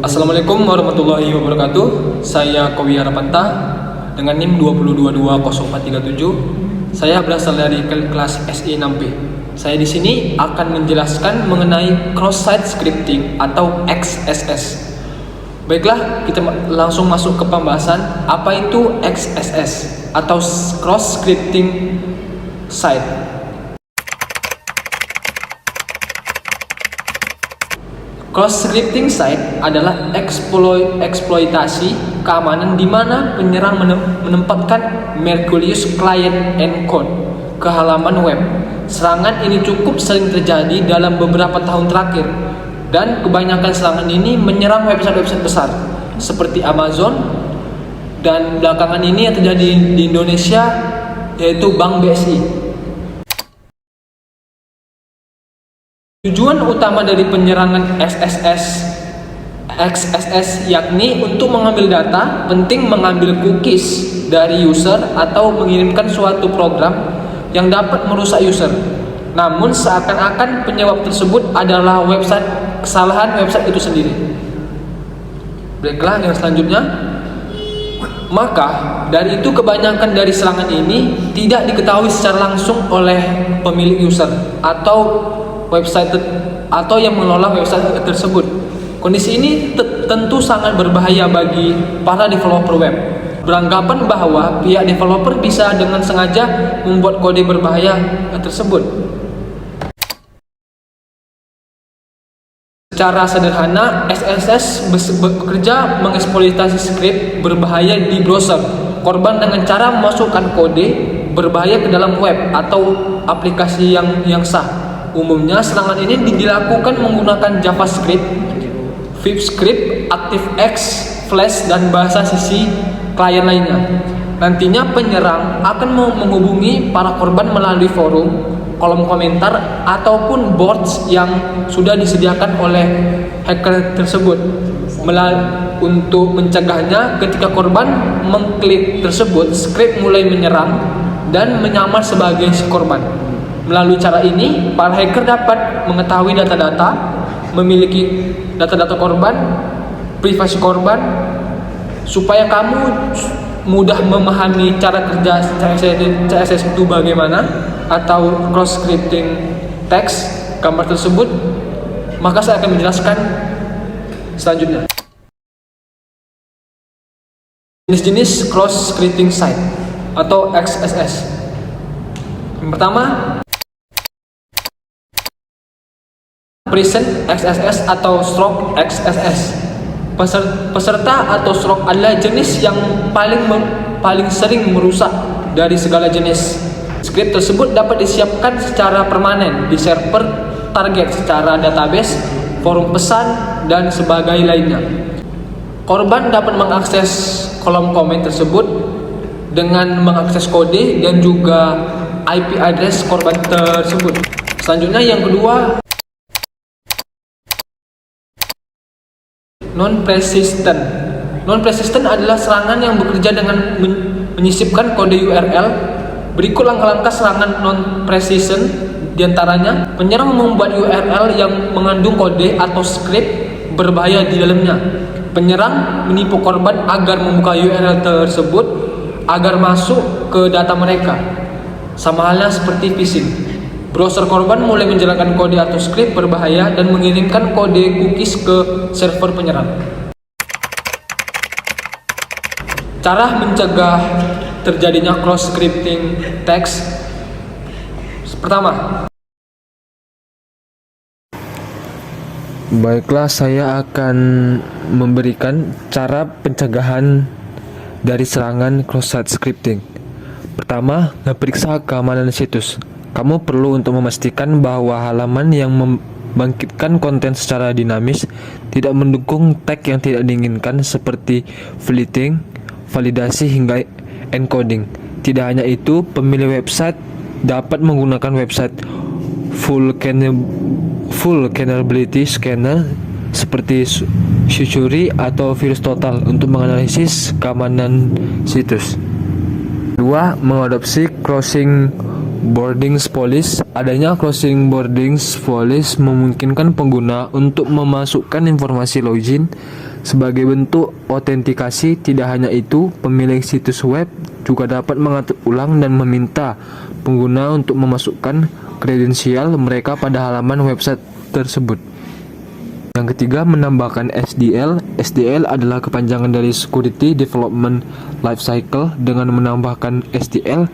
Assalamualaikum warahmatullahi wabarakatuh. Saya Kowi Harapanta dengan NIM 2220437. Saya berasal dari kelas SI 6B. Saya di sini akan menjelaskan mengenai cross-site scripting atau XSS. Baiklah, kita langsung masuk ke pembahasan apa itu XSS atau cross scripting site. Cross-scripting site adalah eksploitasi keamanan di mana penyerang menempatkan malicious client and code ke halaman web. Serangan ini cukup sering terjadi dalam beberapa tahun terakhir, dan kebanyakan serangan ini menyerang website-website besar seperti Amazon, dan belakangan ini yang terjadi di Indonesia yaitu Bank BSI. Tujuan utama dari penyerangan XSS yakni untuk mengambil data, penting mengambil cookies dari user atau mengirimkan suatu program yang dapat merusak user. Namun seakan-akan penyebab tersebut adalah kesalahan website itu sendiri. Baiklah, yang selanjutnya. Maka dari itu kebanyakan dari serangan ini tidak diketahui secara langsung oleh pemilik user atau website atau yang mengelola website tersebut. Kondisi ini tentu sangat berbahaya bagi para developer web. Beranggapan bahwa pihak developer bisa dengan sengaja membuat kode berbahaya tersebut. Secara sederhana, XSS bekerja mengeksploitasi script berbahaya di browser korban dengan cara memasukkan kode berbahaya ke dalam web atau aplikasi yang sah. Umumnya serangan ini dilakukan menggunakan JavaScript, VBScript, ActiveX, Flash, dan bahasa sisi klien lainnya. Nantinya penyerang akan menghubungi para korban melalui forum, kolom komentar, ataupun bots yang sudah disediakan oleh hacker tersebut. Untuk mencegahnya, ketika korban mengklik tersebut, script mulai menyerang dan menyamar sebagai si korban. Melalui cara ini, para hacker dapat mengetahui data-data, memiliki data-data korban, privasi korban, supaya kamu mudah memahami cara kerja CSS itu bagaimana, atau cross-scripting teks gambar tersebut. Maka saya akan menjelaskan selanjutnya. Jenis-jenis cross-scripting site atau XSS. Yang pertama, Present XSS atau Stroke XSS. Peserta atau stroke adalah jenis yang paling sering merusak dari segala jenis. Script tersebut dapat disiapkan secara permanen di server target secara database, forum pesan, dan sebagainya lainnya. Korban dapat mengakses kolom komen tersebut dengan mengakses kode dan juga IP address korban tersebut. Selanjutnya, yang kedua, non-persistent. Non-persistent adalah serangan yang bekerja dengan menyisipkan kode URL. Berikut langkah-langkah serangan non-persistent. Di antaranya, penyerang membuat URL yang mengandung kode atau script berbahaya di dalamnya. Penyerang menipu korban agar membuka URL tersebut agar masuk ke data mereka. Sama halnya seperti phishing. Browser korban mulai menjalankan kode atau script berbahaya dan mengirimkan kode cookies ke server penyerang. Cara mencegah terjadinya cross-scripting teks. Pertama, baiklah, saya akan memberikan cara pencegahan dari serangan cross-site scripting. Pertama, periksa keamanan situs. Kamu perlu untuk memastikan bahwa halaman yang membangkitkan konten secara dinamis tidak mendukung tag yang tidak diinginkan seperti fleeting, validasi, hingga encoding. Tidak hanya itu, pemilik website dapat menggunakan website full vulnerability scanner seperti Sucuri atau Virus Total untuk menganalisis keamanan situs. Kedua, mengadopsi crossing Boardings police. Adanya crossing boardings police memungkinkan pengguna untuk memasukkan informasi login sebagai bentuk autentikasi. Tidak hanya itu, pemilik situs web juga dapat mengatur ulang dan meminta pengguna untuk memasukkan kredensial mereka pada halaman website tersebut. Yang ketiga, menambahkan SDL. SDL adalah kepanjangan dari Security Development Lifecycle. Dengan menambahkan SDL,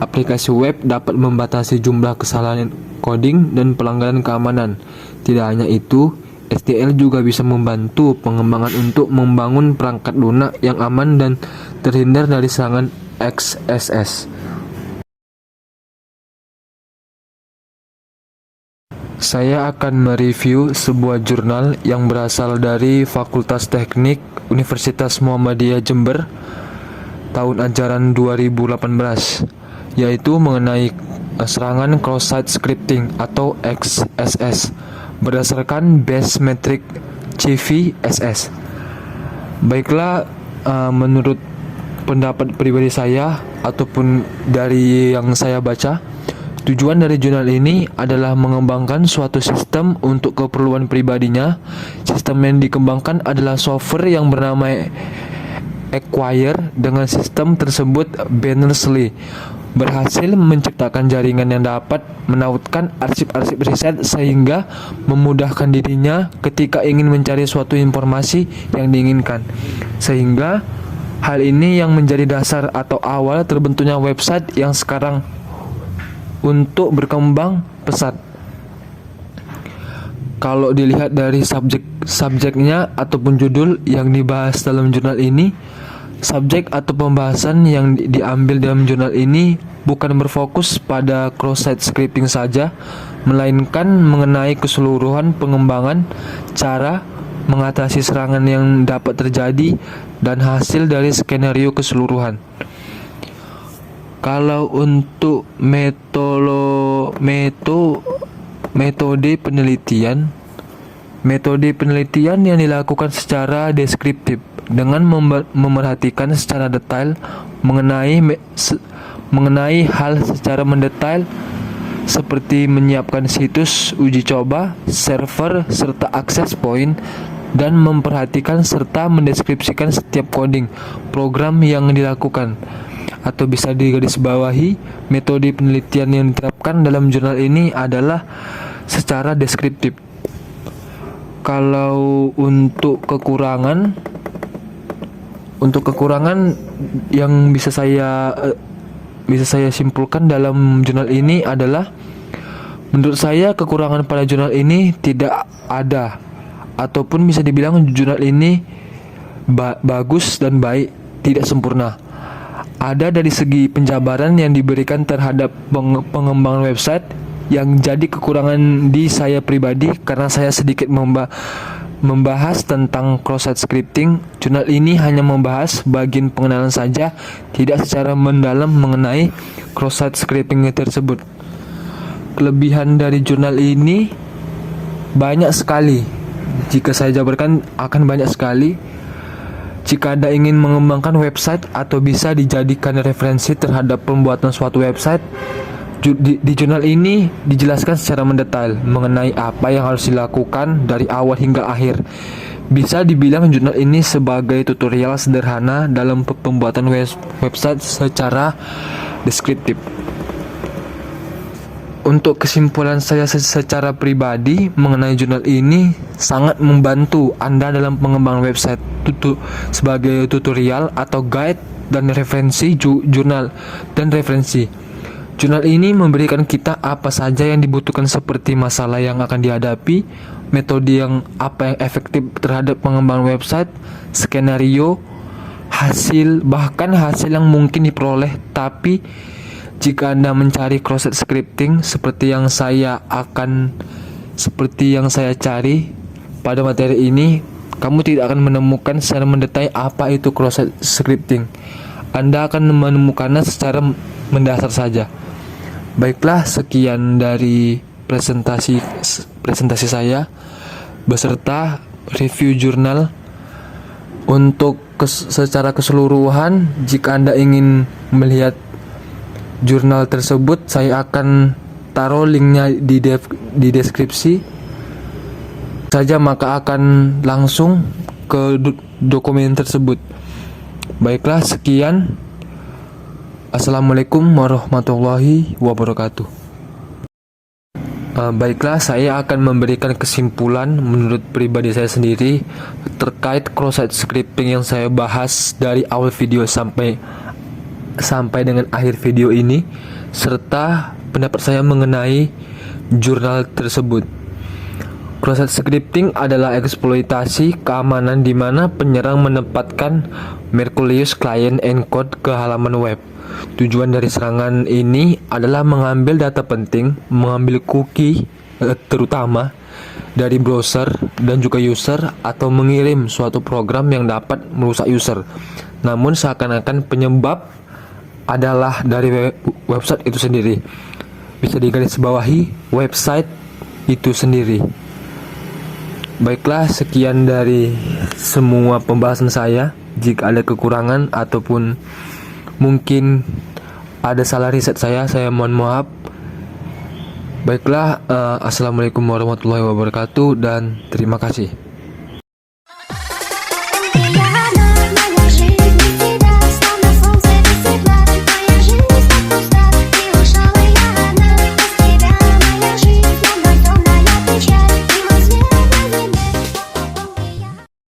aplikasi web dapat membatasi jumlah kesalahan coding dan pelanggaran keamanan. Tidak hanya itu, SDL juga bisa membantu pengembangan untuk membangun perangkat lunak yang aman dan terhindar dari serangan XSS. Saya akan mereview sebuah jurnal yang berasal dari Fakultas Teknik Universitas Muhammadiyah Jember tahun ajaran 2018, yaitu mengenai serangan cross-site scripting atau XSS berdasarkan base metric CVSS. Baiklah, menurut pendapat pribadi saya ataupun dari yang saya baca, tujuan dari jurnal ini adalah mengembangkan suatu sistem untuk keperluan pribadinya. Sistem yang dikembangkan adalah software yang bernama Acquire. Dengan sistem tersebut, Berners-Lee berhasil menciptakan jaringan yang dapat menautkan arsip-arsip riset sehingga memudahkan dirinya ketika ingin mencari suatu informasi yang diinginkan. Sehingga hal ini yang menjadi dasar atau awal terbentuknya website yang sekarang untuk berkembang pesat. Kalau dilihat dari subjeknya ataupun judul yang dibahas dalam jurnal ini, subjek atau pembahasan yang diambil dalam jurnal ini bukan berfokus pada cross-site scripting saja, melainkan mengenai keseluruhan pengembangan, cara mengatasi serangan yang dapat terjadi, dan hasil dari skenario keseluruhan. Kalau untuk metode penelitian yang dilakukan secara deskriptif dengan memerhatikan secara detail mengenai hal secara mendetail seperti menyiapkan situs uji coba, server, serta akses point, dan memperhatikan serta mendeskripsikan setiap coding program yang dilakukan. Atau bisa digarisbawahi, metode penelitian yang diterapkan dalam jurnal ini adalah secara deskriptif. Kalau untuk kekurangan yang bisa saya simpulkan dalam jurnal ini adalah, menurut saya kekurangan pada jurnal ini tidak ada, ataupun bisa dibilang jurnal ini bagus dan baik, tidak sempurna. Ada dari segi penjabaran yang diberikan terhadap pengembangan website yang jadi kekurangan di saya pribadi karena saya sedikit membahas tentang cross-site scripting. Jurnal ini hanya membahas bagian pengenalan saja, tidak secara mendalam mengenai cross-site scripting tersebut. Kelebihan dari jurnal ini banyak sekali. Jika saya jabarkan akan banyak sekali. Jika Anda ingin mengembangkan website atau bisa dijadikan referensi terhadap pembuatan suatu website, di jurnal ini dijelaskan secara mendetail mengenai apa yang harus dilakukan dari awal hingga akhir. Bisa dibilang jurnal ini sebagai tutorial sederhana dalam pembuatan website secara deskriptif. Untuk kesimpulan saya secara pribadi mengenai jurnal ini, sangat membantu Anda dalam pengembangan website sebagai tutorial atau guide dan referensi jurnal dan referensi. Jurnal ini memberikan kita apa saja yang dibutuhkan seperti masalah yang akan dihadapi, metode yang efektif terhadap pengembangan website, skenario, bahkan hasil yang mungkin diperoleh. Tapi jika Anda mencari cross-site scripting seperti yang saya cari pada materi ini, kamu tidak akan menemukan secara mendetail apa itu cross-site scripting. Anda akan menemukannya secara mendasar saja. Baiklah, sekian dari presentasi saya beserta review jurnal. Untuk secara keseluruhan, jika Anda ingin melihat jurnal tersebut saya akan taruh linknya di deskripsi saja, maka akan langsung ke dokumen tersebut. Baiklah, sekian. Assalamualaikum warahmatullahi wabarakatuh. Baiklah, saya akan memberikan kesimpulan menurut pribadi saya sendiri terkait cross-site scripting yang saya bahas dari awal video sampai dengan akhir video ini, serta pendapat saya mengenai jurnal tersebut. Cross-site scripting adalah eksploitasi keamanan di mana penyerang menempatkan malicious client encode ke halaman web. Tujuan dari serangan ini adalah mengambil data penting, mengambil cookie terutama dari browser dan juga user, atau mengirim suatu program yang dapat merusak user. Namun seakan-akan penyebab adalah dari website itu sendiri. Bisa digarisbawahi website itu sendiri. Baiklah, sekian dari semua pembahasan saya. Jika ada kekurangan ataupun mungkin ada salah riset saya mohon maaf. Baiklah, assalamualaikum warahmatullahi wabarakatuh dan terima kasih.